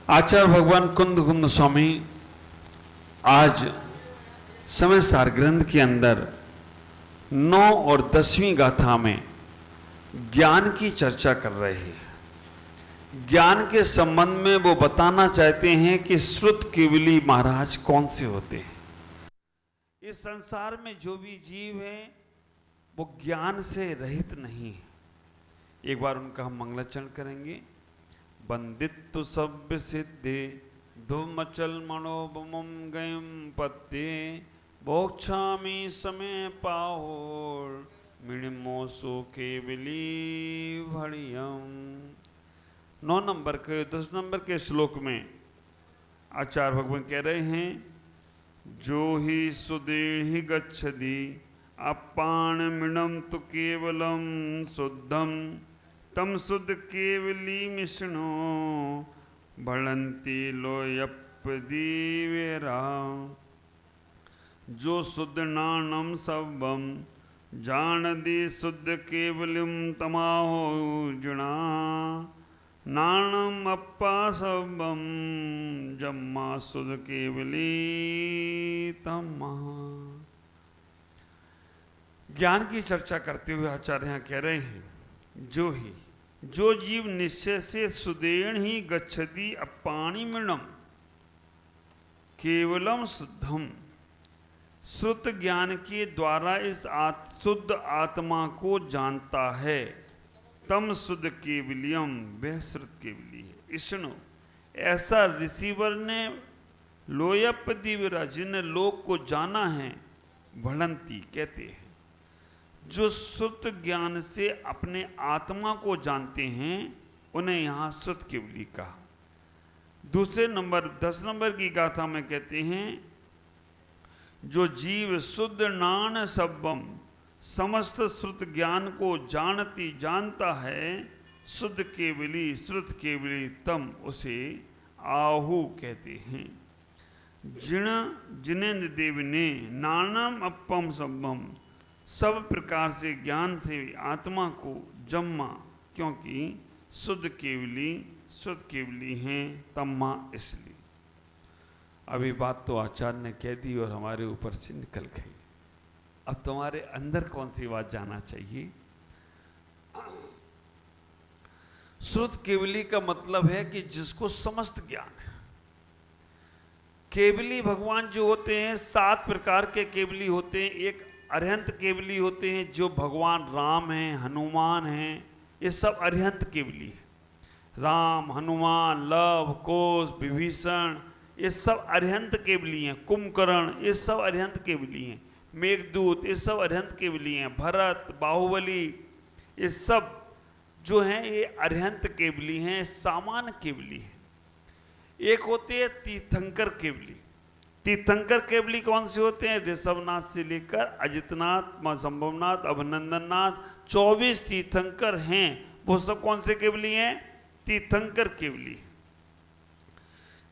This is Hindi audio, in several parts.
आचार्य भगवान कुंद कुंद स्वामी आज समय सार ग्रंथ के अंदर 9 और 10वीं गाथा में ज्ञान की चर्चा कर रहे हैं। ज्ञान के संबंध में वो बताना चाहते हैं कि श्रुत केवली महाराज कौन से होते हैं। इस संसार में जो भी जीव है वो ज्ञान से रहित नहीं है। एक बार उनका हम मंगलाचरण करेंगे। बंदित्तु सभ्य सिद्धे धूमचल मनोबमम गयम पत्ते बोक्षामी समय पाहोर मिणिमोसो केवली भड़ियम। 9 नंबर के 10 नंबर के श्लोक में आचार्य भगवान कह रहे हैं, जो ही सुदेहि गच्छति अपाणमिणं तु केवलं शुद्धम तम शुद्ध केवली मिष्णो भड़ंती लोयपदीवेरा। जो शुद्ध नानम सब्बम जानदी शुद्ध केवलम तमाहो जुणा नानम अप्पा सब्बम जम्मा शुद्ध केवली तमा। ज्ञान की चर्चा करते हुए आचार्य यहाँ कह रहे हैं, जो जीव निश्चय से सुदेण ही गच्छति अपाणिमिणम केवलम शुद्धम, श्रुत ज्ञान के द्वारा इस शुद्ध आत्मा को जानता है, तम शुद्ध केवलियम वह श्रुत केवली है। ईष्णु ऐसा रिसीवर ने लोयपदिविरा जिन्हें लोक को जाना है भड़ंती कहते हैं। जो शुद्ध ज्ञान से अपने आत्मा को जानते हैं उन्हें यहाँ श्रुत केवली कहा। दूसरे नंबर 10 नंबर की गाथा में कहते हैं, जो जीव शुद्ध नान सब्बम समस्त श्रुत ज्ञान को जानता है, शुद्ध केवली श्रुत केवली तम उसे आहु कहते हैं। जिनेन्द्र देव ने नानम अपम सब्बम सब प्रकार से ज्ञान से आत्मा को जम्मा, क्योंकि शुद्ध केवली हैं तम्मा इसलिए। अभी बात तो आचार्य ने कह दी और हमारे ऊपर से निकल गई। अब तुम्हारे अंदर कौन सी बात जाना चाहिए। श्रुत केवली का मतलब है कि जिसको समस्त ज्ञान है। केवली भगवान जो होते हैं 7 प्रकार के केवली होते हैं। एक अरिहंत केवली होते हैं जो भगवान राम हैं, हनुमान हैं, ये सब अरिहंत केवली है। राम, हनुमान, लव, कोश, विभीषण ये सब अरिहंत केवली हैं। कुंभकर्ण ये सब अरिहंत केवली हैं। मेघदूत ये सब अरिहंत केवली हैं। भरत, बाहुबली ये सब जो हैं ये अरिहंत केवली हैं, सामान्य केवली हैं। एक होते हैं तीर्थंकर केवली। तीर्थंकर केवली कौन से होते हैं? ऋषभनाथ से लेकर अजितनाथ, संभवनाथ, अभिनंदननाथ 24 तीर्थंकर हैं। वो सब कौन से केवली हैं? तीर्थंकर केवली।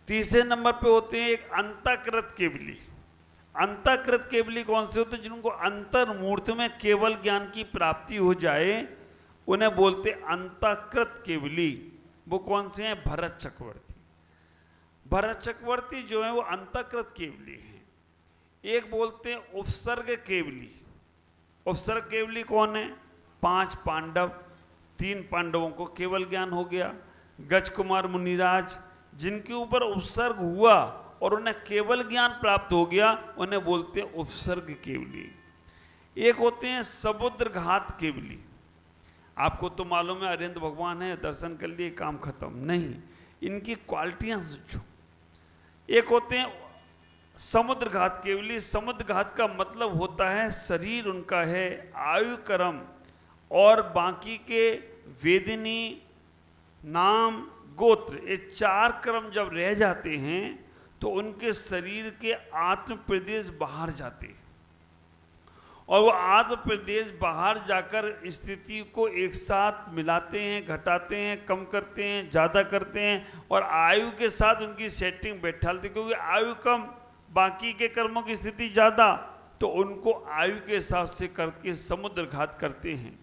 तीसरे नंबर पे होते हैं एक अंतःकृत केवली। अंतःकृत केवली कौन से होते हैं? जिनको अंतर्मूर्त में केवल ज्ञान की प्राप्ति हो जाए उन्हें बोलते अंतःकृत केवली। वो कौन से हैं? भरत चक्रवर्ती। भरत चक्रवर्ती जो है वो अंतःकृत केवली हैं। एक बोलते हैं उपसर्ग केवली। उपसर्ग केवली कौन है? 5 पांडव, 3 पांडवों को केवल ज्ञान हो गया। गज कुमार मुनिराज जिनके ऊपर उपसर्ग हुआ और उन्हें केवल ज्ञान प्राप्त हो गया, उन्हें बोलते हैं उपसर्ग केवली। एक होते हैं समुद्र घात केवली। आपको तो मालूम है अरिहंत भगवान है, दर्शन कर लिए काम खत्म नहीं, इनकी क्वालिटियां सोचो। एक होते हैं समुद्र घात केवली। समुद्र घात का मतलब होता है शरीर उनका है, आयु, कर्म और बाकी के वेदिनी, नाम, गोत्र ये 4 कर्म जब रह जाते हैं तो उनके शरीर के आत्म प्रदेश बाहर जाते हैं और वो आत्म प्रदेश बाहर जाकर स्थिति को एक साथ मिलाते हैं, घटाते हैं, कम करते हैं, ज़्यादा करते हैं और आयु के साथ उनकी सेटिंग बैठाते हैं। क्योंकि आयु कम, बाकी के कर्मों की स्थिति ज़्यादा, तो उनको आयु के हिसाब से करके समुद्र घात करते हैं।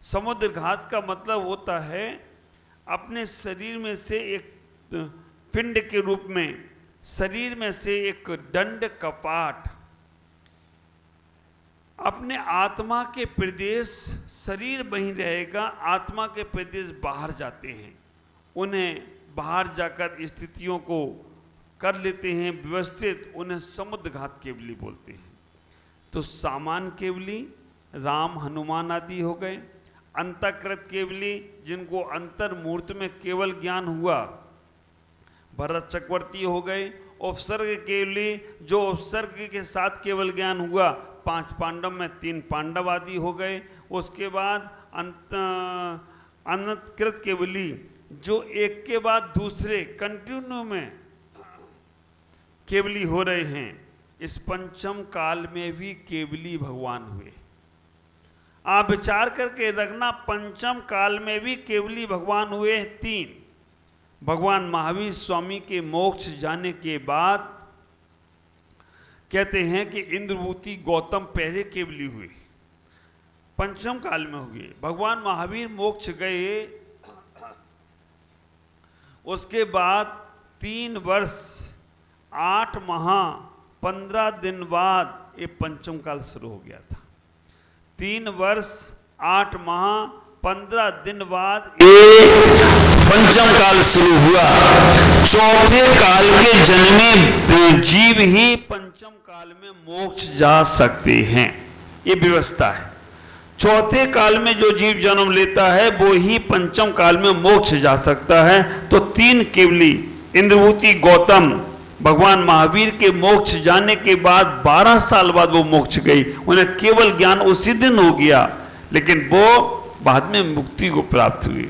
समुद्र घात का मतलब होता है अपने शरीर में से एक पिंड के रूप में शरीर में से एक दंड कपाट अपने आत्मा के प्रदेश, शरीर वहीं रहेगा, आत्मा के प्रदेश बाहर जाते हैं, उन्हें बाहर जाकर स्थितियों को कर लेते हैं व्यवस्थित, उन्हें समुद्रघात केवली बोलते हैं। तो सामान्य केवली राम हनुमान आदि हो गए, अंतःकृत केवली जिनको अंतर्मूर्त में केवल ज्ञान हुआ भरत चक्रवर्ती हो गए, उपसर्ग केवली जो उपसर्ग के साथ केवल ज्ञान हुआ 5 पांडव में 3 पांडव आदि हो गए। उसके बाद अनंतकृत केवली जो एक के बाद दूसरे कंटिन्यू में केवली हो रहे हैं। इस पंचम काल में भी केवली भगवान हुए। आप विचार करके रखना, पंचम काल में भी केवली भगवान हुए 3। भगवान महावीर स्वामी के मोक्ष जाने के बाद कहते हैं कि इंद्रभूति गौतम पहले केवली हुए, पंचम काल में हुए। भगवान महावीर मोक्ष गए, उसके बाद 3 वर्ष 8 माह 15 दिन बाद ये पंचम काल शुरू हो गया था। 3 वर्ष 8 माह 15 दिन बाद पंचम काल शुरू हुआ। चौथे काल के जन्मे जीव ही पंचम काल में मोक्ष जा सकते हैं, ये व्यवस्था है। चौथे काल में जो जीव जन्म लेता है वो ही पंचम काल में मोक्ष जा सकता है। तो 3 केवली इंद्रभूति गौतम भगवान महावीर के मोक्ष जाने के बाद 12 साल बाद वो मोक्ष गई, उन्हें केवल ज्ञान उसी दिन हो गया, लेकिन वो बाद में मुक्ति को प्राप्त हुई।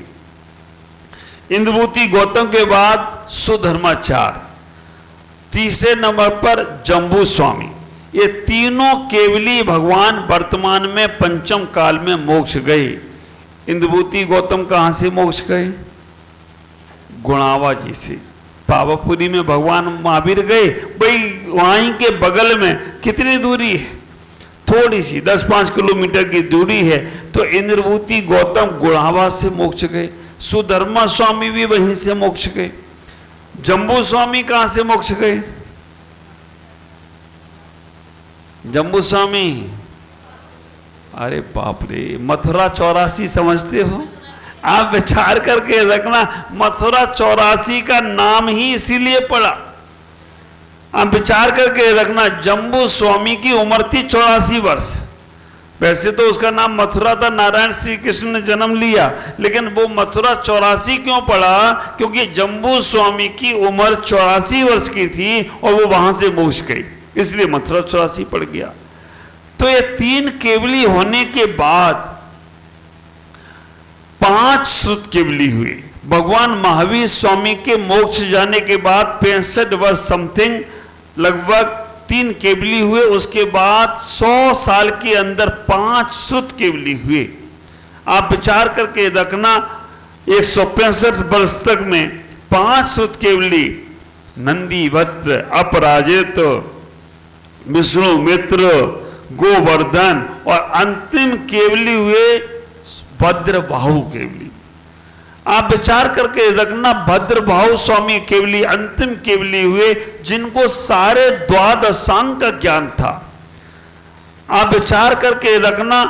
इंद्रभूति गौतम के बाद सुधर्माचार्य, तीसरे नंबर पर जम्बू स्वामी। ये तीनों केवली भगवान वर्तमान में पंचम काल में मोक्ष गए। इंद्रभूति गौतम कहां से मोक्ष गए? गुणावा जी से। पावापुरी में भगवान महावीर गए, भाई वहीं के बगल में कितनी दूरी है? थोड़ी सी 10-5 किलोमीटर की दूरी है। तो इंद्रभूति गौतम गुणावा से मोक्ष गए, सुधर्मा स्वामी भी वहीं से मोक्ष गए। जम्बू स्वामी कहां से मोक्ष गए? जम्बू स्वामी, अरे बाप रे, मथुरा 84 समझते हो? आप विचार करके रखना, मथुरा 84 का नाम ही इसीलिए पड़ा। आप विचार करके रखना, जम्बू स्वामी की उम्र थी 84 वर्ष। वैसे तो उसका नाम मथुरा था, नारायण श्री कृष्ण ने जन्म लिया, लेकिन वो मथुरा 84 क्यों पड़ा? क्योंकि जम्बू स्वामी की उम्र 84 वर्ष की थी और वो वहां से मोक्ष गई, इसलिए मथुरा 84 पड़ गया। तो ये 3 केवली होने के बाद 5 श्रुत केवली हुई। भगवान महावीर स्वामी के मोक्ष जाने के बाद 65 वर्ष समथिंग लगभग 3 केवली हुए। उसके बाद 100 साल के अंदर 5 श्रुत केवली हुए। आप विचार करके रखना, 165 वर्ष तक में 5 श्रुत केवली, नंदीभद्र, अपराजित, विष्णु मित्र, गोवर्धन, और अंतिम केवली हुए भद्रबाहु केवली। आप विचार करके रखना, भद्रबाहु स्वामी केवली अंतिम केवली हुए, जिनको सारे द्वादशांग का ज्ञान था। आप विचार करके रखना,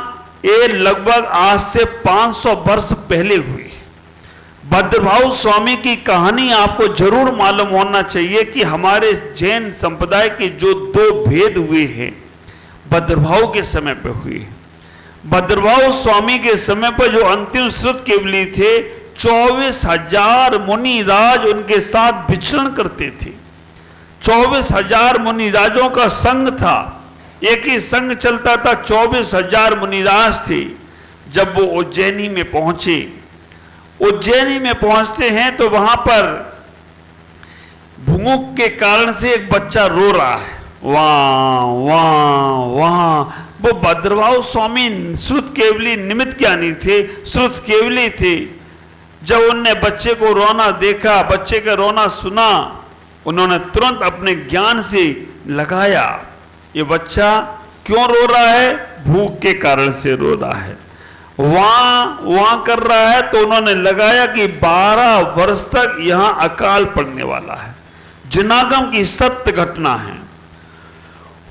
ये लगभग आज से 500 वर्ष पहले हुई। भद्रबाहु स्वामी की कहानी आपको जरूर मालूम होना चाहिए कि हमारे जैन संप्रदाय के जो 2 भेद हुए हैं भद्रबाहु के समय पर हुए। भद्रबाहु स्वामी के समय पर जो अंतिम श्रुत केवली थे, 24,000 मुनिराज उनके साथ विचरण करते थे। 24,000 मुनिराजों का संघ था, एक ही संघ चलता था, 24,000 मुनिराज थे। जब वो उज्जैनी में पहुंचे, उज्जैनी में पहुंचते हैं तो वहां पर भूख के कारण से एक बच्चा रो रहा है, वाह वाह वाह। वो भद्रबाहु स्वामी श्रुत केवली निमित्त ज्ञानी थे, श्रुत केवली थे। जब उनने बच्चे को रोना देखा, बच्चे का रोना सुना, उन्होंने तुरंत अपने ज्ञान से लगाया, ये बच्चा क्यों रो रहा है? भूख के कारण से रो रहा है। वहां कर रहा है, तो उन्होंने लगाया कि 12 वर्ष तक यहां अकाल पड़ने वाला है। जिनागम की सत्य घटना है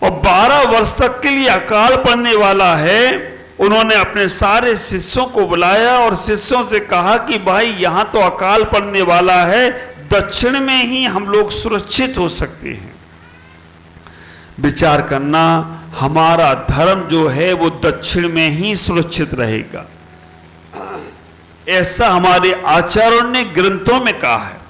और 12 वर्ष तक के लिए अकाल पड़ने वाला है। उन्होंने अपने सारे शिष्यों को बुलाया और शिष्यों से कहा कि भाई यहां तो अकाल पड़ने वाला है, दक्षिण में ही हम लोग सुरक्षित हो सकते हैं। विचार करना, हमारा धर्म जो है वो दक्षिण में ही सुरक्षित रहेगा, ऐसा हमारे आचार्यों ने ग्रंथों में कहा है।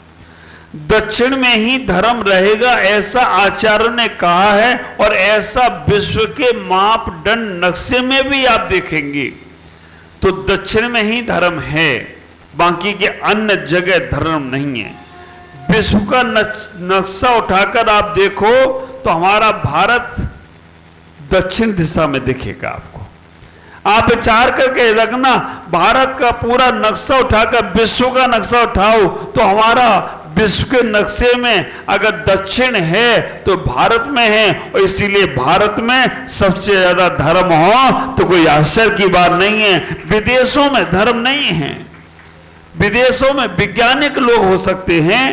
दक्षिण में ही धर्म रहेगा, ऐसा आचार्यों ने कहा है। और ऐसा विश्व के मापदंड नक्शे में भी आप देखेंगे तो दक्षिण में ही धर्म है, बाकी के अन्य जगह धर्म नहीं है। विश्व का नक्शा उठाकर आप देखो तो हमारा भारत दक्षिण दिशा में दिखेगा आपको। आप विचार करके रखना, भारत का पूरा नक्शा उठाकर विश्व का नक्शा उठाओ तो हमारा विश्व के नक्शे में अगर दक्षिण है तो भारत में है, और इसीलिए भारत में सबसे ज्यादा धर्म हो तो कोई आश्चर्य की बात नहीं है। विदेशों में धर्म नहीं है, विदेशों में वैज्ञानिक लोग हो सकते हैं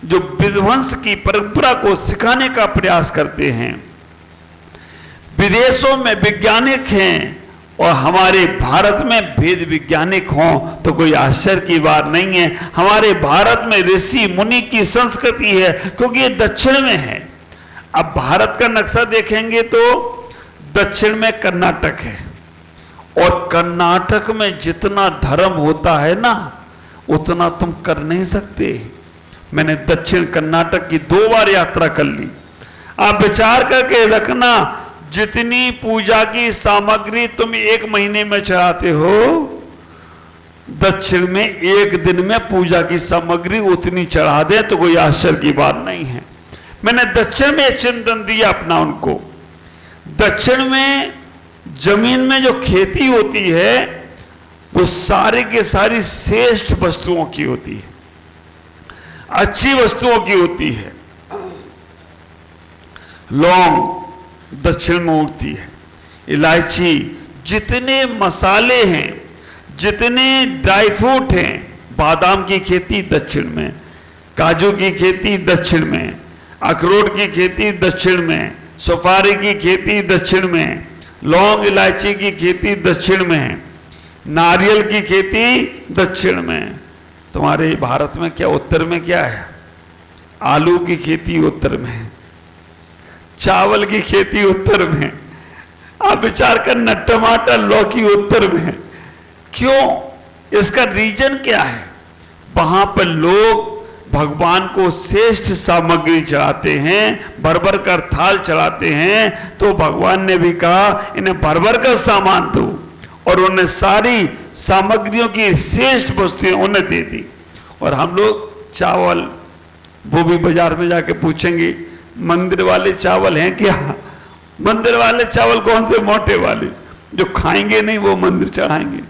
जो विध्वंस की परंपरा को सिखाने का प्रयास करते हैं। विदेशों में वैज्ञानिक हैं और हमारे भारत में वेद वैज्ञानिक हों तो कोई आश्चर्य की बात नहीं है। हमारे भारत में ऋषि मुनि की संस्कृति है क्योंकि ये दक्षिण में है। अब भारत का नक्शा देखेंगे तो दक्षिण में कर्नाटक है, और कर्नाटक में जितना धर्म होता है ना उतना तुम कर नहीं सकते। मैंने दक्षिण कर्नाटक की 2 बार यात्रा कर ली। आप विचार करके रखना, जितनी पूजा की सामग्री तुम 1 महीने में चढ़ाते हो, दक्षिण में 1 दिन में पूजा की सामग्री उतनी चढ़ा दे तो कोई आश्चर्य की बात नहीं है। मैंने दक्षिण में चिंतन दिया अपना उनको। दक्षिण में जमीन में जो खेती होती है वो सारी के सारी श्रेष्ठ वस्तुओं की होती है, अच्छी वस्तुओं की होती है। लौंग दक्षिण में उगती है, इलायची, जितने मसाले हैं, जितने ड्राई फ्रूट हैं, बादाम की खेती दक्षिण में, काजू की खेती दक्षिण में, अखरोट की खेती दक्षिण में, सुपारी की खेती दक्षिण में, लौंग इलायची की खेती दक्षिण में, नारियल की खेती दक्षिण में। तुम्हारे भारत में क्या उत्तर में क्या है? आलू की खेती उत्तर में है, चावल की खेती उत्तर में, आप विचार करना, टमाटर लौकी उत्तर में है। क्यों? इसका रीजन क्या है? वहां पर लोग भगवान को श्रेष्ठ सामग्री चढ़ाते हैं, भर भर कर थाल चढ़ाते हैं। तो भगवान ने भी कहा इन्हें भर भर कर सामान दो, और उन्हें सारी सामग्रियों की श्रेष्ठ वस्तुएं उन्हें दे दी। और हम लोग चावल, वो भी बाजार में जाके पूछेंगे मंदिर वाले चावल हैं क्या? मंदिर वाले चावल कौन से? मोटे वाले, जो खाएंगे नहीं वो मंदिर चढ़ाएंगे।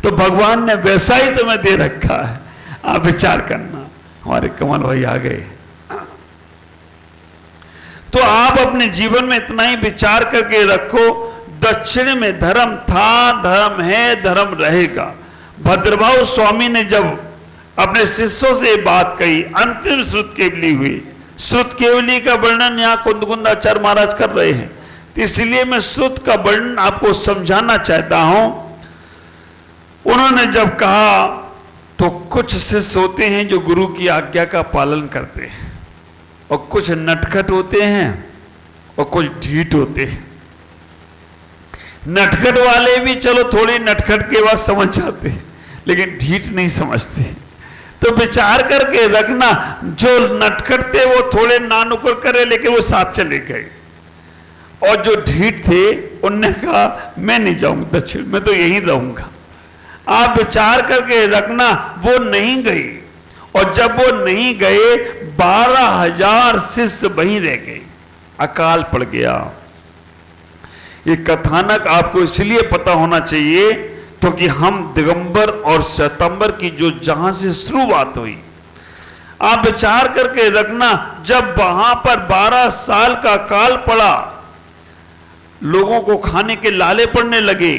तो भगवान ने वैसा ही तुम्हें दे रखा है। आप विचार करना। हमारे कमल भाई आ गए। तो आप अपने जीवन में इतना ही विचार करके रखो, दक्षिण में धर्म था, धर्म है, धर्म रहेगा। भद्रभाव स्वामी ने जब अपने शिष्यों से बात कही, अंतिम श्रुत केवली हुई। श्रुत केवली का वर्णन यहाँ कुंदकुंदाचार्य महाराज कर रहे हैं, तो इसलिए मैं श्रुत का वर्णन आपको समझाना चाहता हूं। उन्होंने जब कहा तो कुछ शिष्य होते हैं जो गुरु की आज्ञा का पालन करते हैं, और कुछ नटखट होते हैं और कुछ ढीठ होते हैं। नटखट वाले भी चलो थोड़ी नटखट के बाद समझ जाते हैं, लेकिन ढीठ नहीं समझते। तो विचार करके रखना, जो नटखट थे वो थोड़े नानुकर करे लेकिन वो साथ चले गए, और जो ढीठ थे उनने कहा मैं नहीं जाऊंगा दक्षिण, मैं तो यहीं रहूंगा। आप विचार करके रखना, वो नहीं गई, और जब वो नहीं गए 12,000 शिष्य वहीं रह गए, अकाल पड़ गया। ये कथानक आपको इसलिए पता होना चाहिए क्योंकि हम दिगंबर और श्वेतांबर की जो जहां से शुरुआत हुई, आप विचार करके रखना, जब वहां पर 12 साल का काल पड़ा, लोगों को खाने के लाले पड़ने लगे,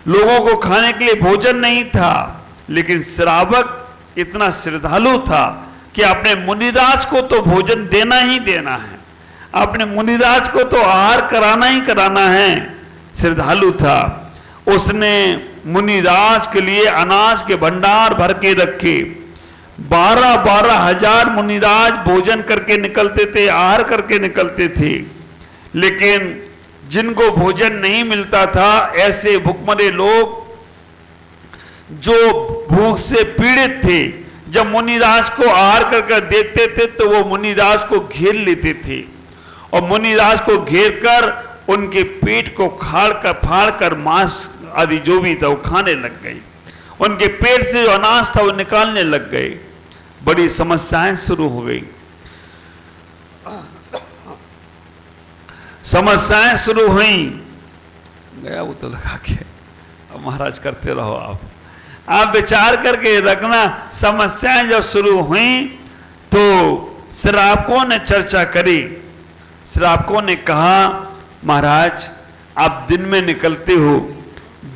लोगों को खाने के लिए भोजन नहीं था, लेकिन श्रावक इतना श्रद्धालु था कि अपने मुनिराज को तो भोजन देना ही देना है, अपने मुनिराज को तो आहार कराना ही कराना है। श्रद्धालु था, उसने मुनिराज के लिए अनाज के भंडार भर के रखे। 12-12 हजार मुनिराज भोजन करके निकलते थे, आहार करके निकलते थे। लेकिन जिनको भोजन नहीं मिलता था, ऐसे भूखमरे लोग जो भूख से पीड़ित थे, जब मुनिराज को आहार कर देखते थे तो वो मुनिराज को घेर लेते थे और मुनिराज को घेर कर उनके पेट को फाड़ कर मांस आदि जो भी था वो खाने लग गए। उनके पेट से जो अनाज था वो निकालने लग गए। बड़ी समस्याएं शुरू हो गई। समस्याएं शुरू हुई। गया वो तो लगा के, अब महाराज करते रहो आप विचार करके रखना। समस्याएं जब शुरू हुई तो श्रावकों ने चर्चा करी। श्रावकों ने कहा, महाराज आप दिन में निकलते हो,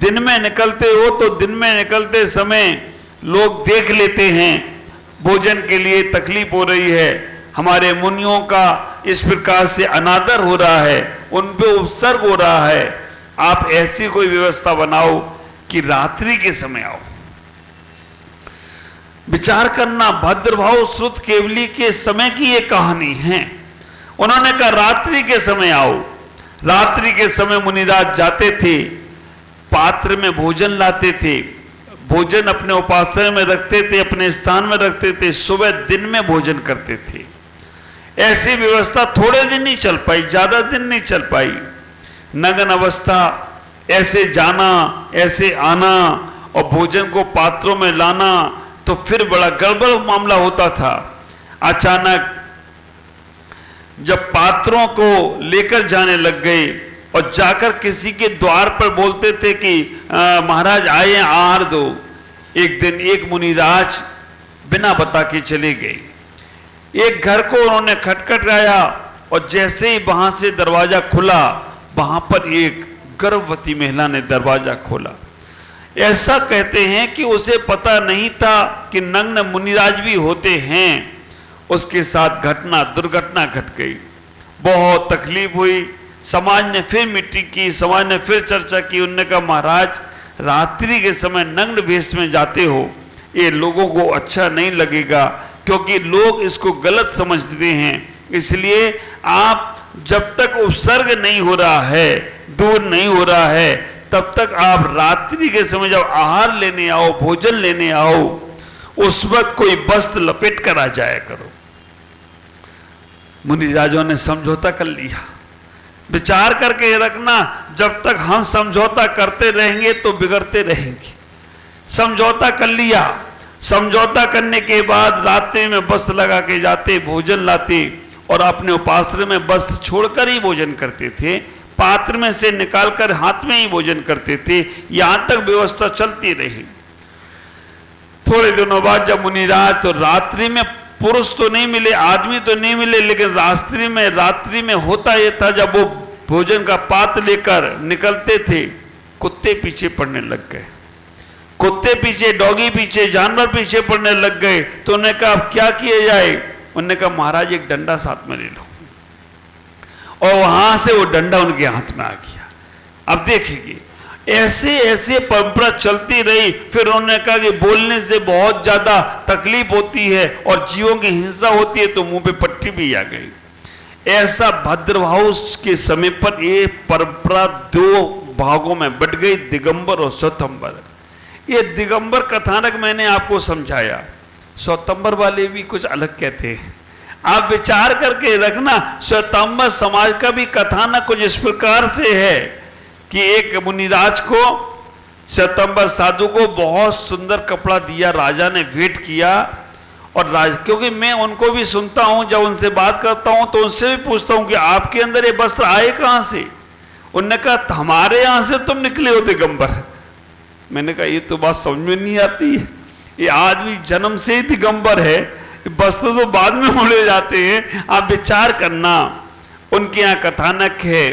दिन में निकलते हो तो दिन में निकलते समय लोग देख लेते हैं भोजन के लिए तकलीफ हो रही है, हमारे मुनियों का इस प्रकार से अनादर हो रहा है, उन पे उपसर्ग हो रहा है। आप ऐसी कोई व्यवस्था बनाओ कि रात्रि के समय आओ। विचार करना, भद्रभाव श्रुत केवली के समय की ये कहानी है। उन्होंने कहा रात्रि के समय आओ। रात्रि के समय मुनिराज जाते थे, पात्र में भोजन लाते थे, भोजन अपने उपासना में रखते थे, अपने स्थान में रखते थे, सुबह दिन में भोजन करते थे। ऐसी व्यवस्था थोड़े दिन नहीं चल पाई, ज्यादा दिन नहीं चल पाई। नग्न अवस्था, ऐसे जाना ऐसे आना और भोजन को पात्रों में लाना, तो फिर बड़ा गड़बड़ मामला होता था। अचानक जब पात्रों को लेकर जाने लग गए और जाकर किसी के द्वार पर बोलते थे कि महाराज आए आहार दो। एक दिन एक मुनिराज बिना बता के चले गए। एक घर को उन्होंने खटखटाया और जैसे ही वहां से दरवाजा खुला, वहां पर एक गर्भवती महिला ने दरवाजा खोला। ऐसा कहते हैं कि उसे पता नहीं था कि नग्न मुनिराज भी होते हैं। उसके साथ दुर्घटना घट गई। बहुत तकलीफ हुई। समाज ने फिर मिट्टी की, समाज ने फिर चर्चा की। उन्होंने कहा महाराज रात्रि के समय नग्न वेश में जाते हो, ये लोगों को अच्छा नहीं लगेगा, क्योंकि लोग इसको गलत समझते हैं। इसलिए आप जब तक उपसर्ग नहीं हो रहा है, दूर नहीं हो रहा है, तब तक आप रात्रि के समय जब आहार लेने आओ, भोजन लेने आओ, उस वक्त कोई वस्त्र लपेट कर आ जाया करो। मुनिराजों ने समझौता कर लिया। विचार करके रखना, जब तक हम समझौता करते रहेंगे तो बिगड़ते रहेंगे। समझौता कर लिया। समझौता करने के बाद रात्रि में वस्त्र लगा के जाते, भोजन लाते और अपने उपासना में वस्त्र छोड़कर ही भोजन करते थे। पात्र में से निकालकर हाथ में ही भोजन करते थे। यहां तक व्यवस्था चलती रही। थोड़े दिनों बाद जब मुनिराज, तो रात्रि में पुरुष तो नहीं मिले, आदमी तो नहीं मिले, लेकिन रात्रि में होता यह था, जब वो भोजन का पात्र लेकर निकलते थे, कुत्ते पीछे पड़ने लग गए। कुत्ते पीछे, डॉगी पीछे, जानवर पीछे पड़ने लग गए। तो उन्होंने कहा अब क्या किया जाए। उन्होंने कहा महाराज एक डंडा साथ में ले लो। और वहां से वो डंडा उनके हाथ में आ गया। अब देखेंगे ऐसे ऐसे परंपरा चलती रही। फिर उन्होंने कहा कि बोलने से बहुत ज्यादा तकलीफ होती है और जीवों की हिंसा होती है, तो मुंह पे पट्टी भी आ गई। ऐसा भद्रभाव के समय पर ये परंपरा 2 भागों में बट गई, दिगंबर और स्वयंवर। ये दिगंबर कथानक मैंने आपको समझाया, स्वयंवर वाले भी कुछ अलग कहते हैं। आप विचार करके रखना, स्वयंवर समाज का भी कथानक कुछ इस प्रकार से है कि एक मुनिराज को, स्वयंवर साधु को बहुत सुंदर कपड़ा दिया, राजा ने भेंट किया। और क्योंकि मैं उनको भी सुनता हूं, जब उनसे बात करता हूं तो उनसे भी पूछता हूं कि आपके अंदर ये वस्त्र आए कहां से। उन्होंने कहा हमारे यहां से तुम निकले हो दिगंबर। मैंने कहा ये तो बात समझ में नहीं आती। ये आदमी जन्म से ही दिगंबर है, वस्त्र तो बाद में मोड़े जाते हैं। आप विचार करना, उनके यहाँ कथानक है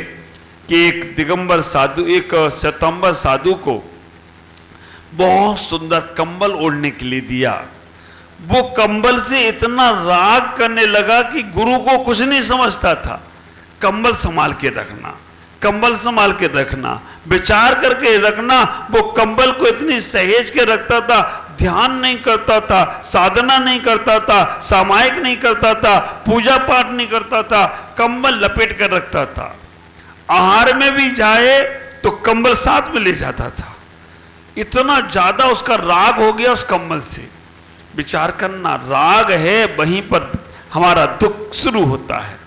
कि एक दिगंबर साधु, एक स्वयंवर साधु को बहुत सुंदर कंबल ओढ़ने के लिए दिया। वो कंबल से इतना राग करने लगा कि गुरु को कुछ नहीं समझता था। कंबल संभाल के रखना, कंबल संभाल के रखना, विचार करके रखना। वो कंबल को इतनी सहेज के रखता था, ध्यान नहीं करता था, साधना नहीं करता था, सामायिक नहीं करता था, पूजा पाठ नहीं करता था, कंबल लपेट कर रखता था। आहार में भी जाए तो कंबल साथ में ले जाता था। इतना ज्यादा उसका राग हो गया उस कंबल से। विचार करना, राग है वहीं पर हमारा दुख शुरू होता है।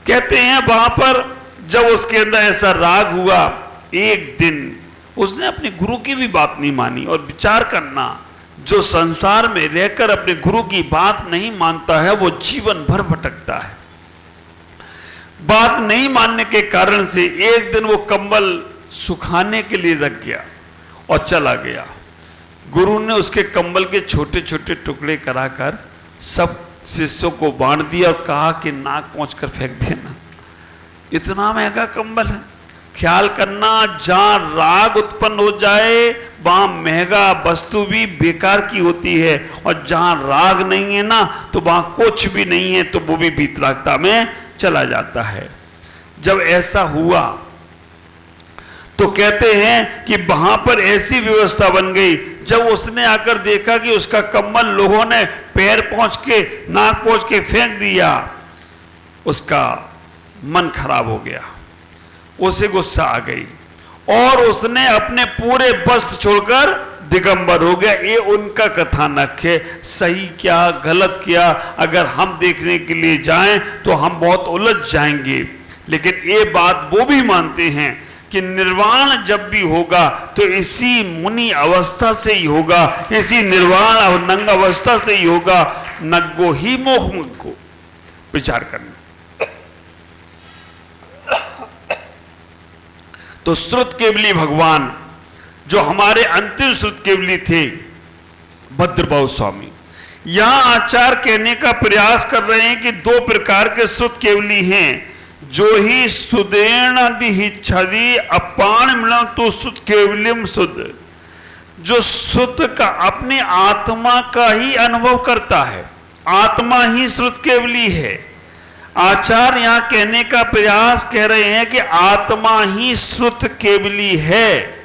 कहते हैं वहां पर जब उसके अंदर ऐसा राग हुआ, एक दिन उसने अपने गुरु की भी बात नहीं मानी। और विचार करना, जो संसार में रहकर अपने गुरु की बात नहीं मानता है वो जीवन भर भटकता है। बात नहीं मानने के कारण से एक दिन वो कंबल सुखाने के लिए रख गया और चला गया। गुरु ने उसके कंबल के छोटे छोटे टुकड़े कराकर सब शिष्यों को बांट दिया और कहा कि नाक पहुंचकर फेंक देना। इतना महंगा कंबल है। ख्याल करना, जहां राग उत्पन्न हो जाए वहां महंगा वस्तु भी बेकार की होती है, और जहां राग नहीं है ना तो वहां कुछ भी नहीं है, तो वो भी वीतरागता में चला जाता है। जब ऐसा हुआ तो कहते हैं कि वहां पर ऐसी व्यवस्था बन गई, जब उसने आकर देखा कि उसका कंबल लोगों ने पैर पहुंच के, नाक पहुंच के फेंक दिया, उसका मन खराब हो गया, उसे गुस्सा आ गई और उसने अपने पूरे वस्त्र छोड़कर दिगंबर हो गया। ये उनका कथानक है। सही क्या गलत क्या अगर हम देखने के लिए जाएं तो हम बहुत उलझ जाएंगे, लेकिन ये बात वो भी मानते हैं कि निर्वाण जब भी होगा तो इसी मुनि अवस्था से ही होगा, इसी निर्वाण और नंग अवस्था से ही होगा। नग्गो ही मोह मग्गो। विचार करना। तो श्रुत केवली भगवान जो हमारे अंतिम श्रुत केवली थे, भद्रभाव स्वामी, यहां आचार्य कहने का प्रयास कर रहे हैं कि दो प्रकार के श्रुत केवली हैं। जो ही सुदेणादिच्छदी अपान मिलन तो सुत केवलियम शुद्ध, जो शुद्ध का अपने आत्मा का ही अनुभव करता है, आत्मा ही श्रुत केवली है। आचार्य यहां कहने का प्रयास कर रहे हैं कि आत्मा ही श्रुत केवली है।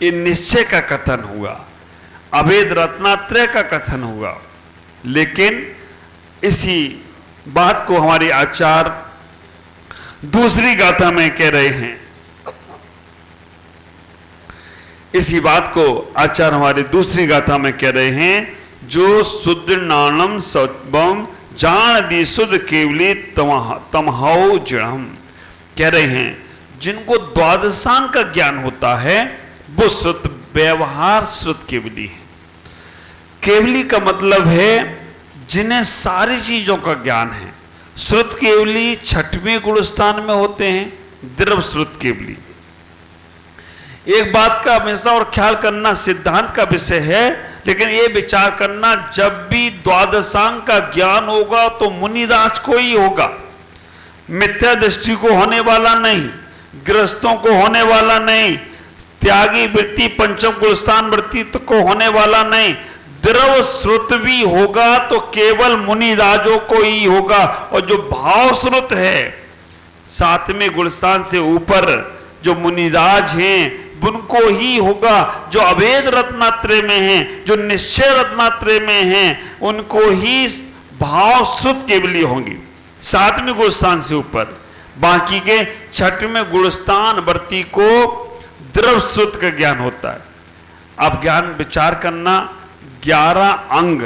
ये निश्चय का कथन हुआ, अभेद रत्नात्रय का कथन हुआ। लेकिन इसी बात को हमारे आचार्य दूसरी गाथा में कह रहे हैं। इसी बात को आचार्य हमारे दूसरी गाथा में कह रहे हैं, जो शुद्ध नानम सत्वम जान दी शुद्ध केवली तमहाओ जड़म। कह रहे हैं जिनको द्वादशांग का ज्ञान होता है वो श्रुत व्यवहार श्रुत केवली है। केवली का मतलब है जिन्हें सारी चीजों का ज्ञान है। श्रुत केवली छठवें गुणस्थान में होते हैं, द्रव श्रुत केवली। एक बात का हमेशा और ख्याल करना, सिद्धांत का विषय है, लेकिन ये विचार करना जब भी द्वादशांग का ज्ञान होगा तो मुनिराज को ही होगा, मिथ्या दृष्टि को होने वाला नहीं, गृहस्थों को होने वाला नहीं, त्यागी वृत्ति पंचम गुणस्थान वृत्ति को होने वाला नहीं। द्रव श्रुत भी होगा तो केवल मुनिराजों को ही होगा। और जो भाव श्रुत है, सातवें गुणस्थान से ऊपर जो मुनिराज हैं उनको ही होगा। जो अभेद रत्नात्रय में हैं, जो निश्चय रत्नात्रय में हैं, उनको ही भाव श्रुत केवली होंगी, सातवें गुणस्थान से ऊपर। बाकी के छठवें गुणस्थान वर्ती को द्रव श्रुत का ज्ञान होता है। अब ज्ञान विचार करना, 11 अंग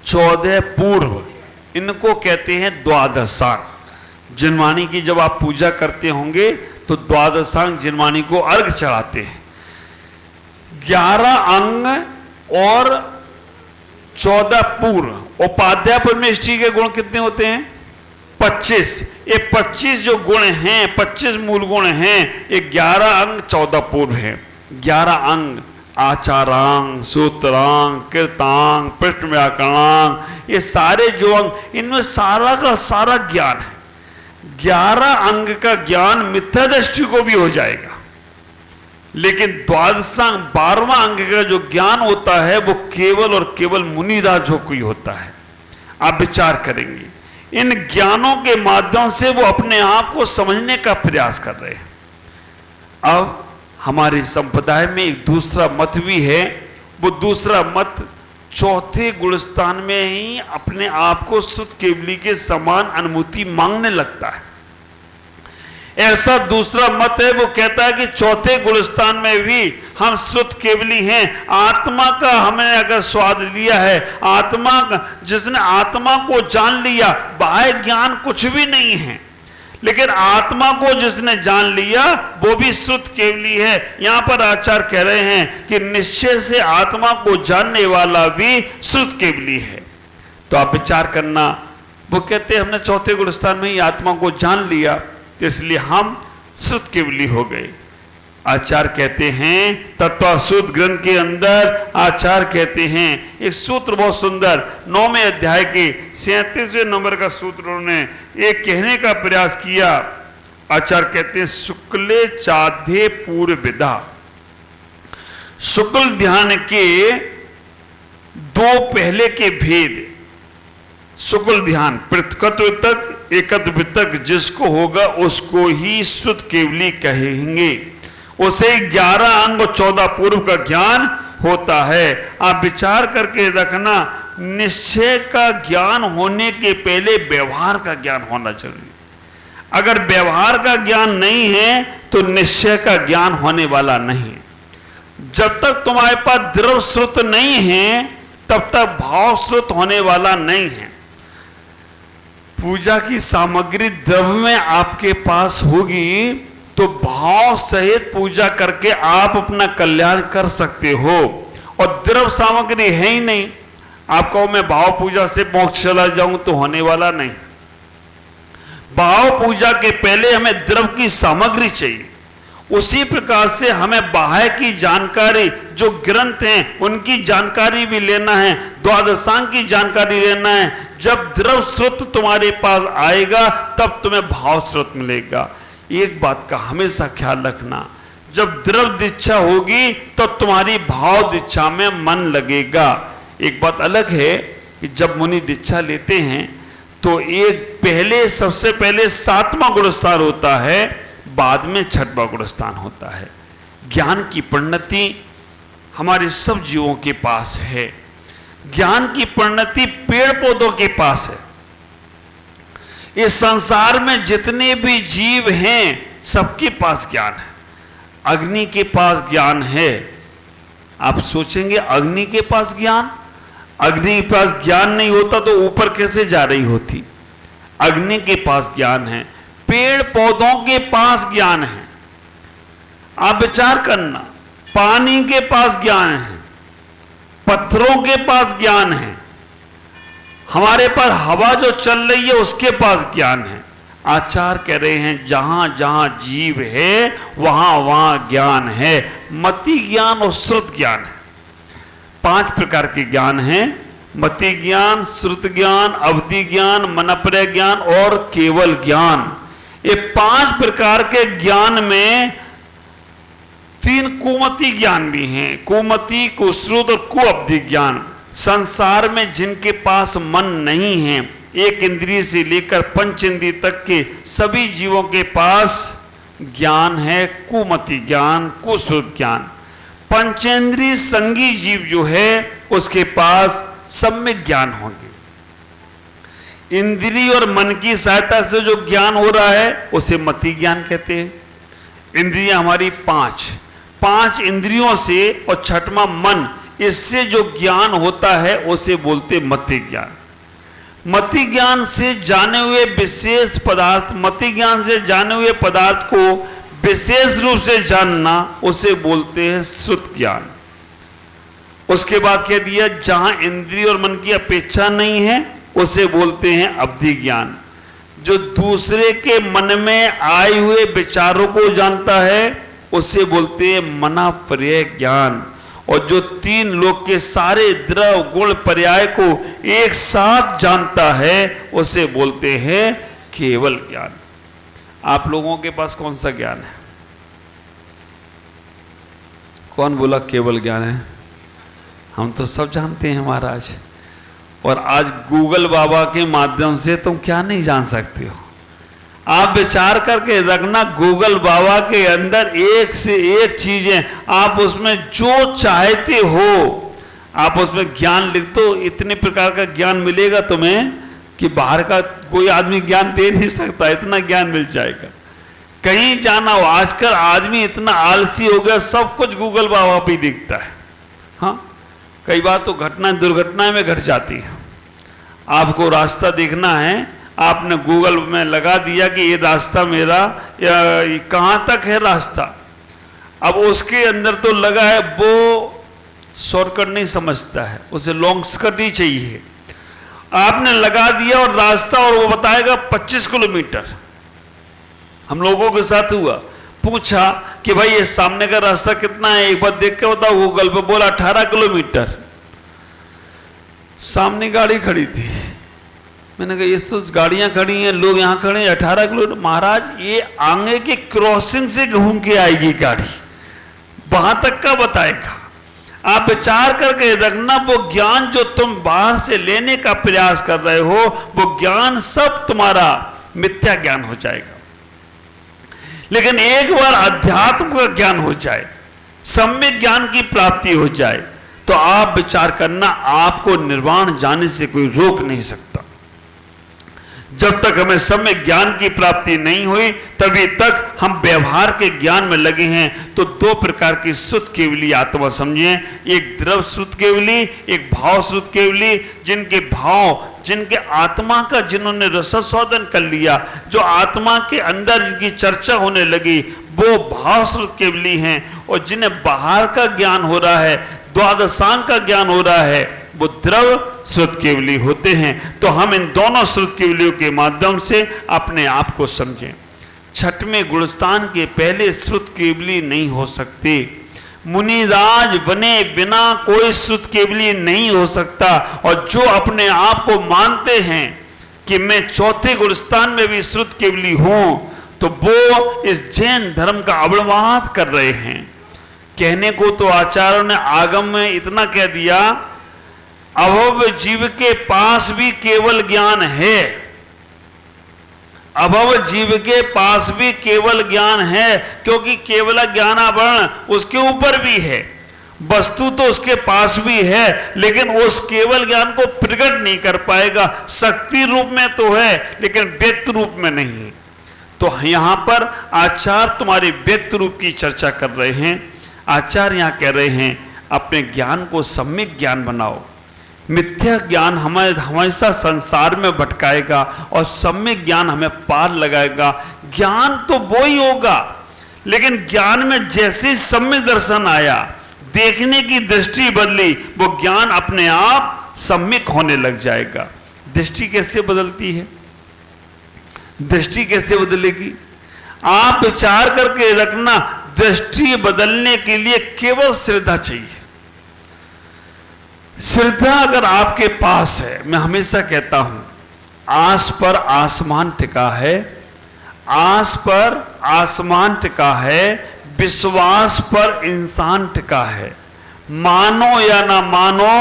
14 पूर्व, इनको कहते हैं द्वादशांग। जिनवानी की जब आप पूजा करते होंगे तो द्वादशांग जिनवानी को अर्घ चढ़ाते हैं। 11 अंग और 14 पूर्व। उपाध्याय परमेष्ठी के गुण कितने होते हैं? 25। ये 25 जो गुण हैं, 25 मूल गुण हैं, ये 11 अंग 14 पूर्व हैं। 11 अंग आचारांग, सूत्रांग, कृतांग, पृष्ठ व्याकरणांग, ये सारे जो अंग, इनमें सारा का सारा ज्ञान है। 11 अंग का ज्ञान मिथ्या दृष्टि को भी हो जाएगा। लेकिन द्वादशांग 12वां अंग का जो ज्ञान होता है वो केवल और केवल मुनिराजों को ही होता है। आप विचार करेंगे, इन ज्ञानों के माध्यम से वो अपने आप को समझने का प्रयास कर रहे हैं। अब हमारे संप्रदाय में एक दूसरा मत भी है, वो दूसरा मत चौथे गुणस्थान में ही अपने आप को शुद्ध केवली के समान अनुभूति मांगने लगता है। ऐसा दूसरा मत है, वो कहता है कि चौथे गुणस्थान में भी हम शुद्ध केवली हैं। आत्मा का हमने अगर स्वाद लिया है, आत्मा का, जिसने आत्मा को जान लिया, बाह्य ज्ञान कुछ भी नहीं है, लेकिन आत्मा को जिसने जान लिया वो भी शुद्ध केवली है। यहां पर आचार्य कह रहे हैं कि निश्चय से आत्मा को जानने वाला भी शुद्ध केवली है। तो आप विचार करना, वो कहते हैं हमने चौथे गुणस्थान में ही आत्मा को जान लिया, तो इसलिए हम शुद्ध केवली हो गए। आचार्य कहते हैं तत्वशुद्ध ग्रंथ के अंदर आचार्य कहते हैं एक सूत्र बहुत सुंदर, 9वें अध्याय के 37वें नंबर का सूत्र उन्होंने एक कहने का प्रयास किया। आचार्य कहते हैं शुक्ले चाध्ये पूर्व विधा। शुक्ल ध्यान के दो पहले के भेद, शुक्ल ध्यान पृथकत्व तक एकत्व तक जिसको होगा उसको ही शुद्ध केवली कहेंगे। उसे 11 अंग और 14 पूर्व का ज्ञान होता है। आप विचार करके रखना, निश्चय का ज्ञान होने के पहले व्यवहार का ज्ञान होना चाहिए। अगर व्यवहार का ज्ञान नहीं है तो निश्चय का ज्ञान होने वाला नहीं। जब तक तुम्हारे पास द्रव श्रुत नहीं है तब तक भाव श्रुत होने वाला नहीं है। पूजा की सामग्री द्रव्य में आपके पास होगी तो भाव सहित पूजा करके आप अपना कल्याण कर सकते हो, और द्रव्य सामग्री है ही नहीं। आप कहो मैं भाव पूजा से मोक्ष चला जाऊं तो होने वाला नहीं। भाव पूजा के पहले हमें द्रव्य की सामग्री चाहिए। उसी प्रकार से हमें बाह्य की जानकारी, जो ग्रंथ हैं उनकी जानकारी भी लेना है, द्वादशांग की जानकारी लेना है। जब द्रव स्रोत तुम्हारे पास आएगा तब तुम्हें भाव स्रोत मिलेगा। एक बात का हमेशा ख्याल रखना, जब द्रव दीक्षा होगी तो तुम्हारी भाव दीक्षा में मन लगेगा। एक बात अलग है कि जब मुनि दीक्षा लेते हैं तो सबसे पहले 7वां गुणस्थान होता है, बाद में 6वां गुणस्थान होता है। ज्ञान की परिणति हमारे सब जीवों के पास है। ज्ञान की परिणति पेड़ पौधों के पास है। इस संसार में जितने भी जीव हैं सबके पास ज्ञान है। अग्नि के पास ज्ञान है। आप सोचेंगे अग्नि के पास ज्ञान, अग्नि के पास ज्ञान नहीं होता तो ऊपर कैसे जा रही होती। अग्नि के पास ज्ञान है, पेड़ पौधों के पास ज्ञान है। आप विचार करना, पानी के पास ज्ञान है, पत्थरों के पास ज्ञान है, हमारे पास हवा जो चल रही है उसके पास ज्ञान है। आचार्य कह रहे हैं जहां जहां जीव है वहां वहां ज्ञान है। मति ज्ञान और श्रुत ज्ञान है। 5 प्रकार के ज्ञान हैं, मति ज्ञान, श्रुत ज्ञान, अवधि ज्ञान, मनप्रय ज्ञान और केवल ज्ञान। ये 5 प्रकार के ज्ञान में 3 कुमति ज्ञान भी हैं, कुमति, कुश्रुत और कुअवधि ज्ञान। संसार में जिनके पास मन नहीं है, एक इंद्रिय से लेकर 5 इंद्रिय तक के सभी जीवों के पास ज्ञान है कुमति ज्ञान, कुश्रुत ज्ञान। पंचेंद्रिय संगी जीव जो है उसके पास सम्यक ज्ञान होंगे। इंद्रिय और मन की सहायता से जो ज्ञान हो रहा है उसे मति ज्ञान कहते हैं। इंद्रियां हमारी 5 इंद्रियों से और 6वां मन, इससे जो ज्ञान होता है उसे बोलते मति ज्ञान। मति ज्ञान से जाने हुए विशेष पदार्थ, मति ज्ञान से जाने हुए पदार्थ को विशेष रूप से जानना उसे बोलते हैं श्रुत ज्ञान। उसके बाद कह दिया जहां इंद्रिय और मन की अपेक्षा नहीं है उसे बोलते हैं अवधि ज्ञान। जो दूसरे के मन में आए हुए विचारों को जानता है उसे बोलते हैं मनप्रय ज्ञान। और जो 3 लोक के सारे द्रव गुण पर्याय को एक साथ जानता है उसे बोलते हैं केवल ज्ञान। आप लोगों के पास कौन सा ज्ञान है? कौन बोला केवल ज्ञान है? हम तो सब जानते हैं महाराज। और आज गूगल बाबा के माध्यम से तुम क्या नहीं जान सकते हो। आप विचार करके रखना, गूगल बाबा के अंदर एक से एक चीजें, आप उसमें जो चाहते हो आप उसमें ज्ञान लिख दो, इतने प्रकार का ज्ञान मिलेगा तुम्हें कि बाहर का कोई आदमी ज्ञान दे नहीं सकता, इतना ज्ञान मिल जाएगा। कहीं जाना हो, आजकल आदमी इतना आलसी हो गया, सब कुछ गूगल बाबा पे दिखता है। हाँ, कई बार तो घटनाएं दुर्घटनाएं में घट जाती है। आपको रास्ता देखना है, आपने गूगल में लगा दिया कि ये रास्ता मेरा कहाँ तक है रास्ता, अब उसके अंदर तो लगा है वो शॉर्टकट नहीं समझता है, उसे लॉन्ग कट ही चाहिए। आपने लगा दिया और रास्ता, और वो बताएगा 25 किलोमीटर। हम लोगों के साथ हुआ, पूछा कि भाई ये सामने का रास्ता कितना है, एक बार देख के बताओ गूगल पे, बोला 18 किलोमीटर। सामने गाड़ी खड़ी थी, मैंने कहा ये तो गाड़ियां खड़ी हैं, लोग यहां खड़े हैं, 18 किलोमीटर। महाराज ये आगे की क्रॉसिंग से घूम के आएगी गाड़ी, वहां तक का बताएगा। आप विचार करके रखना, वो ज्ञान जो तुम बाहर से लेने का प्रयास कर रहे हो, वो ज्ञान सब तुम्हारा मिथ्या ज्ञान हो जाएगा। लेकिन एक बार अध्यात्म का ज्ञान हो जाए, सम्यक ज्ञान की प्राप्ति हो जाए, तो आप विचार करना, आपको निर्वाण जाने से कोई रोक नहीं सकता। जब तक हमें सम्यक ज्ञान की प्राप्ति नहीं हुई, तभी तक हम व्यवहार के ज्ञान में लगे हैं। तो दो प्रकार की श्रुत केवली आत्मा समझें, एक द्रव श्रुत केवली, एक भाव श्रुत केवली। जिनके भाव, जिनके आत्मा का जिन्होंने रसस्वादन कर लिया, जो आत्मा के अंदर जिनकी चर्चा होने लगी, वो भाव श्रुत केवली हैं। और जिन्हें बाहर का ज्ञान हो रहा है, द्वादशांग का ज्ञान हो रहा है, वो द्रव श्रुत केवली होते हैं। तो हम इन दोनों श्रुत केवलियों के माध्यम से अपने आप को समझें। छठवें गुणस्थान के पहले श्रुत केवली नहीं हो सकते। मुनिराज बने बिना कोई श्रुत केवली नहीं हो सकता। और जो अपने आप को मानते हैं कि मैं चौथे गुणस्थान में भी श्रुत केवली हूं, तो वो इस जैन धर्म का अवमानना कर रहे हैं। कहने को तो आचार्यों ने आगम में इतना कह दिया, अभव जीव के पास भी केवल ज्ञान है। अभव जीव के पास भी केवल ज्ञान है, क्योंकि केवल ज्ञानावरण उसके ऊपर भी है, वस्तु तो उसके पास भी है, लेकिन उस केवल ज्ञान को प्रकट नहीं कर पाएगा। शक्ति रूप में तो है, लेकिन व्यक्त रूप में नहीं। तो यहां पर आचार्य तुम्हारे व्यक्त रूप की चर्चा कर रहे हैं। आचार्य यहां कह रहे हैं, अपने ज्ञान को सम्यक ज्ञान बनाओ। मिथ्या ज्ञान हमें हमेशा संसार में भटकाएगा, और सम्यक ज्ञान हमें पार लगाएगा। ज्ञान तो वो ही होगा, लेकिन ज्ञान में जैसे सम्यक दर्शन आया, देखने की दृष्टि बदली, वो ज्ञान अपने आप सम्यक होने लग जाएगा। दृष्टि कैसे बदलती है? दृष्टि कैसे बदलेगी? आप विचार करके रखना, दृष्टि बदलने के लिए केवल श्रद्धा चाहिए। श्रद्धा अगर आपके पास है, मैं हमेशा कहता हूं, आस पर आसमान टिका है, आस पर आसमान टिका है, विश्वास पर इंसान टिका है। मानो या ना मानो,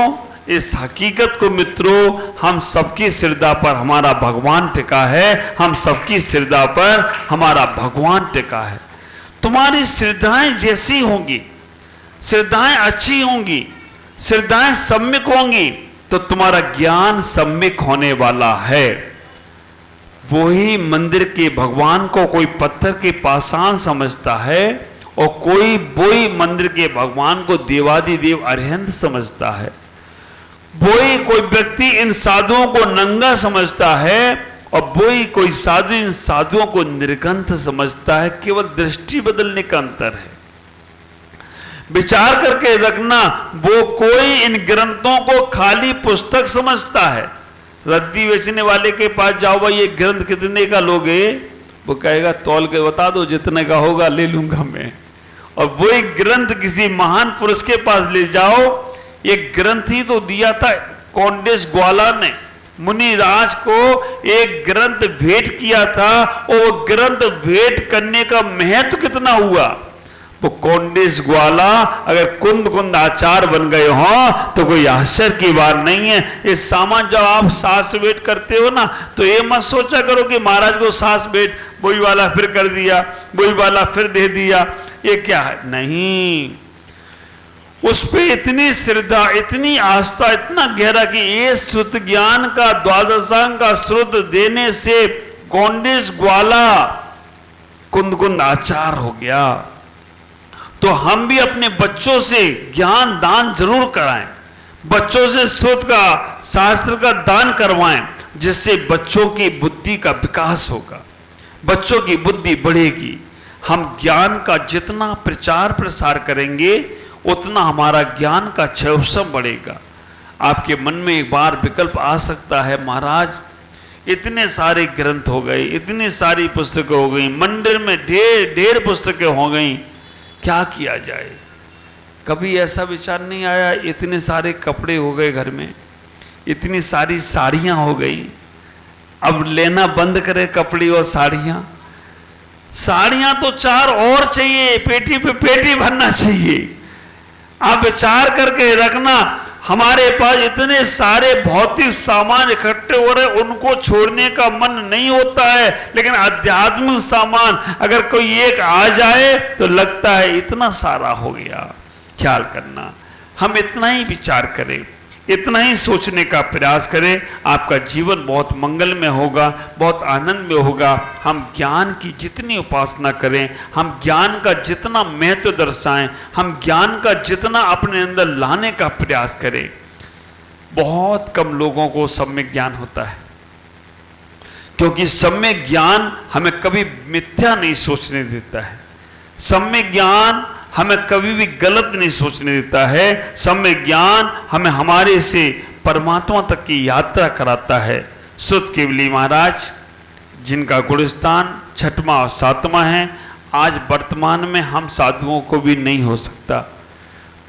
इस हकीकत को मित्रों, हम सबकी श्रद्धा पर हमारा भगवान टिका है। हम सबकी श्रद्धा पर हमारा भगवान टिका है। तुम्हारी श्रद्धाएं जैसी होंगी, श्रद्धाएं अच्छी होंगी, श्रद्धाएं सम्यक होंगी, तो तुम्हारा ज्ञान सम्यक होने वाला है। वही मंदिर के भगवान को कोई पत्थर के पाषाण समझता है, और कोई वही मंदिर के भगवान को देवादिदेव अरिहंत समझता है। वही कोई व्यक्ति इन साधुओं को नंगा समझता है, और वही कोई साधु इन साधुओं को निर्ग्रंथ समझता है। केवल दृष्टि बदलने का अंतर है। विचार करके रखना, वो कोई इन ग्रंथों को खाली पुस्तक समझता है। रद्दी बेचने वाले के पास जाओ, भाई ये ग्रंथ कितने का लोगे? वो कहेगा तौल के बता दो, जितने का होगा ले लूंगा मैं। और वही ग्रंथ किसी महान पुरुष के पास ले जाओ, ये ग्रंथ ही तो दिया था कौंडिन्य ग्वाला ने, मुनिराज को एक ग्रंथ भेंट किया था। और ग्रंथ भेंट करने का महत्व कितना हुआ, वो कोंडिस ग्वाला अगर कुंद कुंद आचार बन गए हो तो कोई आश्चर्य की बात नहीं है। ये सामान जब आप सास वेट करते हो ना, तो ये मत सोचा करो कि महाराज को सास वेट वही वाला फिर कर दिया, वही वाला फिर दे दिया, ये क्या है, नहीं। उस पे इतनी श्रद्धा, इतनी आस्था, इतना गहरा कि ये श्रुत ज्ञान का द्वादशांग का श्रुत देने से कोंडिस ग्वाला कुंद कुंद आचार हो गया। तो हम भी अपने बच्चों से ज्ञान दान जरूर कराएं, बच्चों से श्रुत का, शास्त्र का दान करवाएं, जिससे बच्चों की बुद्धि का विकास होगा, बच्चों की बुद्धि बढ़ेगी। हम ज्ञान का जितना प्रचार प्रसार करेंगे उतना हमारा ज्ञान का क्षयोत्सव बढ़ेगा। आपके मन में एक बार विकल्प आ सकता है, महाराज इतने सारे ग्रंथ हो गए, इतनी सारी पुस्तकें हो गई, मंदिर में ढेर पुस्तकें हो गई, क्या किया जाए। कभी ऐसा विचार नहीं आया, इतने सारे कपड़े हो गए घर में, इतनी सारी साड़ियाँ हो गई, अब लेना बंद करें कपड़े और साड़ियाँ। साड़ियाँ तो 4 और चाहिए, पेटी पे पेटी भरना चाहिए। आप विचार करके रखना, हमारे पास इतने सारे भौतिक सामान इकट्ठे हो रहे, उनको छोड़ने का मन नहीं होता है, लेकिन आध्यात्मिक सामान अगर कोई एक आ जाए तो लगता है इतना सारा हो गया। ख्याल करना, हम इतना ही विचार करें, इतना ही सोचने का प्रयास करें, आपका जीवन बहुत मंगलमय होगा, बहुत आनंद में होगा। हम ज्ञान की जितनी उपासना करें, हम ज्ञान का जितना महत्व दर्शाएं, हम ज्ञान का जितना अपने अंदर लाने का प्रयास करें। बहुत कम लोगों को सम्यक ज्ञान होता है, क्योंकि सम्यक ज्ञान हमें कभी मिथ्या नहीं सोचने देता है, सम्यक ज्ञान हमें कभी भी गलत नहीं सोचने देता है, सम्यक ज्ञान हमें हमारे से परमात्मा तक की यात्रा कराता है। सुत केवली महाराज, जिनका गुणस्थान 6वां और 7वां है, आज वर्तमान में हम साधुओं को भी नहीं हो सकता।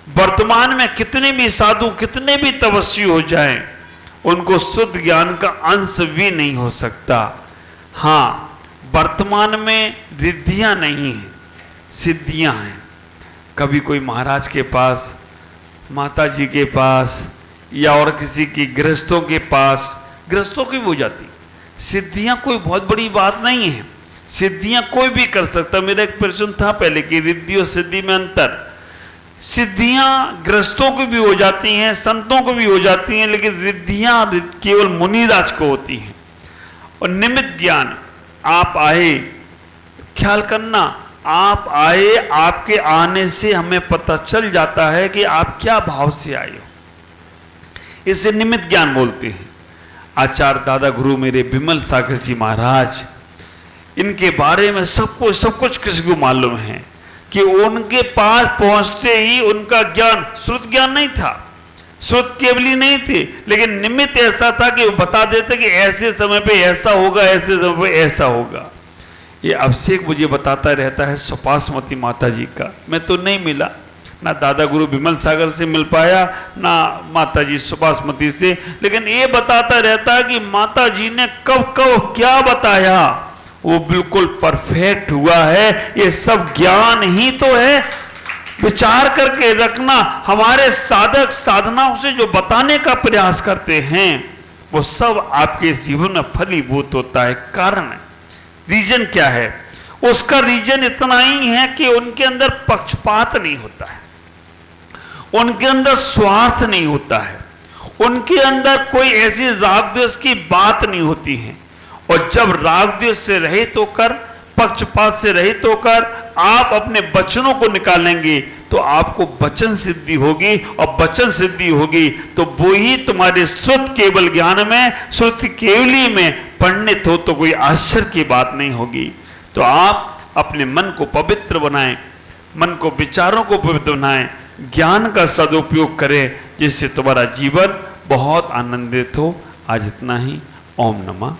वर्तमान में कितने भी साधु, कितने भी तपस्वी हो जाएं, उनको शुद्ध ज्ञान का अंश भी नहीं हो सकता। हाँ, वर्तमान में रिद्धियां नहीं है, सिद्धियां हैं। कभी कोई महाराज के पास, माता जी के पास, या और किसी की गृहस्थों के पास, गृहस्थों की भी हो जाती सिद्धियां, कोई बहुत बड़ी बात नहीं है, सिद्धियां कोई भी कर सकता। मेरा एक प्रश्न था पहले कि रिद्धि और सिद्धि में अंतर। सिद्धियां गृहस्थों को भी हो जाती हैं, संतों को भी हो जाती हैं, लेकिन रिद्धियां केवल मुनिराज को होती हैं। और निमित्त ज्ञान, आप आए, ख्याल करना, आप आए, आपके आने से हमें पता चल जाता है कि आप क्या भाव से आए हो। इसे निमित्त ज्ञान बोलते हैं। आचार्य दादा गुरु मेरे बिमल सागर जी महाराज, इनके बारे में सब कुछ किसी को मालूम है कि उनके पास पहुंचते ही उनका ज्ञान श्रुत ज्ञान नहीं था, श्रुत केवली नहीं थे, लेकिन निमित्त ऐसा था कि वो बता देते कि ऐसे समय पे ऐसा होगा, ऐसे समय पे ऐसा होगा। ये अभिषेक मुझे बताता रहता है सुपासमती माता जी का। मैं तो नहीं मिला, ना दादा गुरु बिमल सागर से मिल पाया, ना माता जी सुपासमती से, लेकिन ये बताता रहता है कि माता जी ने कब कब क्या बताया, वो बिल्कुल परफेक्ट हुआ है। ये सब ज्ञान ही तो है। विचार करके रखना, हमारे साधक साधनाओं से जो बताने का प्रयास करते हैं, वो सब आपके जीवन में फलीभूत होता है। कारण है, रीजन क्या है? उसका रीजन इतना ही है कि उनके अंदर पक्षपात नहीं होता है, उनके अंदर स्वार्थ नहीं होता है, उनके अंदर कोई ऐसी राग द्वेष की बात नहीं होती है। और जब राग द्वेष से रहित होकर, पक्षपात से रहित होकर आप अपने वचनों को निकालेंगे तो आपको वचन सिद्धि होगी, और वचन सिद्धि होगी तो वो ही तुम्हारे श्रुत केवल ज्ञान में, श्रुति केवली में पंडित हो तो कोई आश्चर्य की बात नहीं होगी। तो आप अपने मन को पवित्र बनाएं, मन को, विचारों को पवित्र बनाएं, ज्ञान का सदुपयोग करें, जिससे तुम्हारा जीवन बहुत आनंदित हो। आज इतना ही। ओम नमः